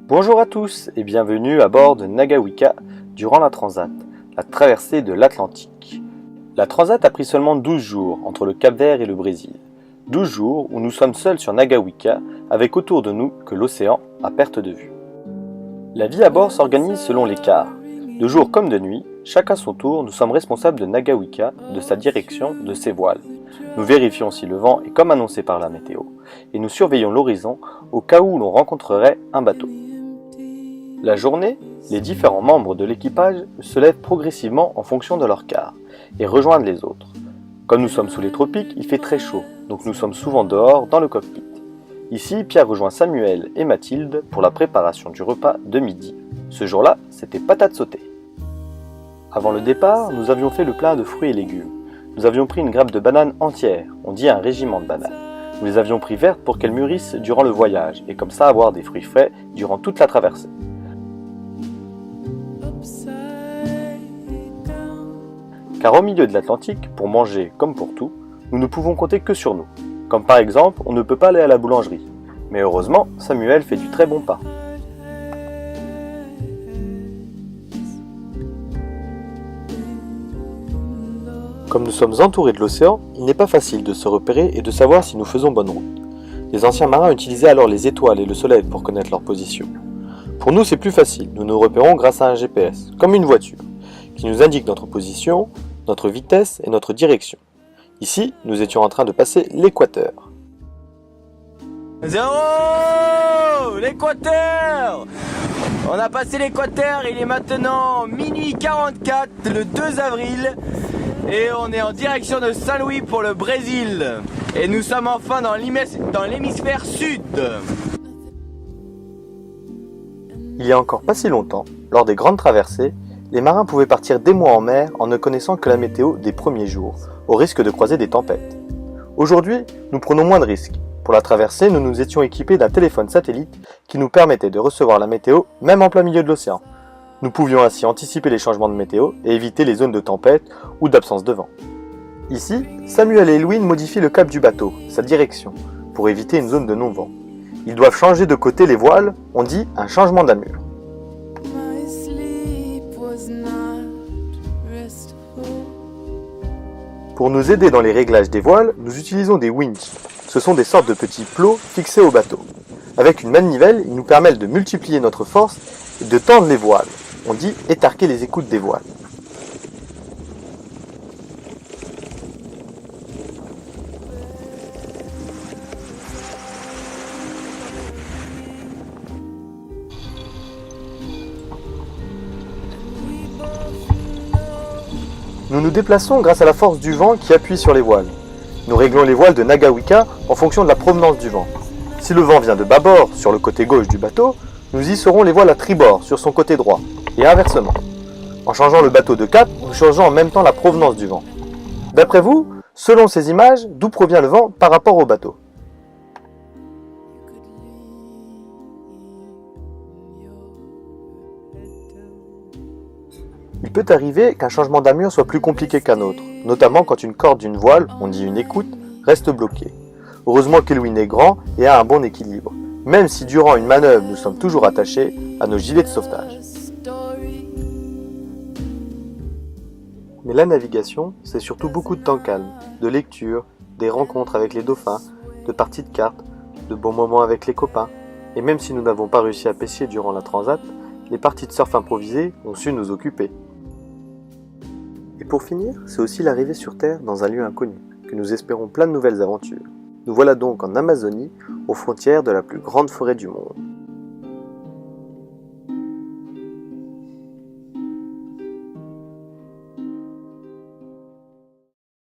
Bonjour à tous et bienvenue à bord de Nagawika durant la Transat, la traversée de l'Atlantique. La Transat a pris seulement 12 jours entre le Cap-Vert et le Brésil. 12 jours où nous sommes seuls sur Nagawika avec autour de nous que l'océan à perte de vue. La vie à bord s'organise selon les quarts. De jour comme de nuit, chacun son tour, nous sommes responsables de Nagawika, de sa direction, de ses voiles. Nous vérifions si le vent est comme annoncé par la météo et nous surveillons l'horizon au cas où l'on rencontrerait un bateau. La journée, les différents membres de l'équipage se lèvent progressivement en fonction de leur quart et rejoignent les autres. Comme nous sommes sous les tropiques, il fait très chaud, donc nous sommes souvent dehors dans le cockpit. Ici, Pierre rejoint Samuel et Mathilde pour la préparation du repas de midi. Ce jour-là, c'était patates sautées. Avant le départ, nous avions fait le plein de fruits et légumes. Nous avions pris une grappe de bananes entière, on dit un régiment de bananes. Nous les avions pris vertes pour qu'elles mûrissent durant le voyage et comme ça avoir des fruits frais durant toute la traversée. Car au milieu de l'Atlantique, pour manger comme pour tout, nous ne pouvons compter que sur nous. Comme par exemple, on ne peut pas aller à la boulangerie. Mais heureusement, Samuel fait du très bon pain. Comme nous sommes entourés de l'océan, il n'est pas facile de se repérer et de savoir si nous faisons bonne route. Les anciens marins utilisaient alors les étoiles et le soleil pour connaître leur position. Pour nous, c'est plus facile, nous nous repérons grâce à un GPS, comme une voiture, qui nous indique notre position, notre vitesse et notre direction. Ici, nous étions en train de passer l'équateur. 0 l'équateur. On a passé l'équateur, il est maintenant minuit 44, le 2 avril, et on est en direction de Saint-Louis pour le Brésil. Et nous sommes enfin dans l'hémisphère sud. Il y a encore pas si longtemps, lors des grandes traversées, les marins pouvaient partir des mois en mer en ne connaissant que la météo des premiers jours, au risque de croiser des tempêtes. Aujourd'hui, nous prenons moins de risques. Pour la traversée, nous nous étions équipés d'un téléphone satellite qui nous permettait de recevoir la météo même en plein milieu de l'océan. Nous pouvions ainsi anticiper les changements de météo et éviter les zones de tempête ou d'absence de vent. Ici, Samuel et Elouine modifient le cap du bateau, sa direction, pour éviter une zone de non-vent. Ils doivent changer de côté les voiles, on dit un changement d'amure. Pour nous aider dans les réglages des voiles, nous utilisons des winches. Ce sont des sortes de petits plots fixés au bateau. Avec une manivelle, ils nous permettent de multiplier notre force et de tendre les voiles. On dit étarquer les écoutes des voiles. Nous nous déplaçons grâce à la force du vent qui appuie sur les voiles. Nous réglons les voiles de Nagawika en fonction de la provenance du vent. Si le vent vient de bâbord, sur le côté gauche du bateau, nous hisserons les voiles à tribord, sur son côté droit, et inversement. En changeant le bateau de cap, nous changeons en même temps la provenance du vent. D'après vous, selon ces images, d'où provient le vent par rapport au bateau ? Il peut arriver qu'un changement d'amure soit plus compliqué qu'un autre, notamment quand une corde d'une voile, on dit une écoute, reste bloquée. Heureusement qu'Elouine est grand et a un bon équilibre, même si durant une manœuvre nous sommes toujours attachés à nos gilets de sauvetage. Mais la navigation, c'est surtout beaucoup de temps calme, de lecture, des rencontres avec les dauphins, de parties de cartes, de bons moments avec les copains, et même si nous n'avons pas réussi à pêcher durant la transat, les parties de surf improvisées ont su nous occuper. Et pour finir, c'est aussi l'arrivée sur Terre dans un lieu inconnu, que nous espérons plein de nouvelles aventures. Nous voilà donc en Amazonie, aux frontières de la plus grande forêt du monde.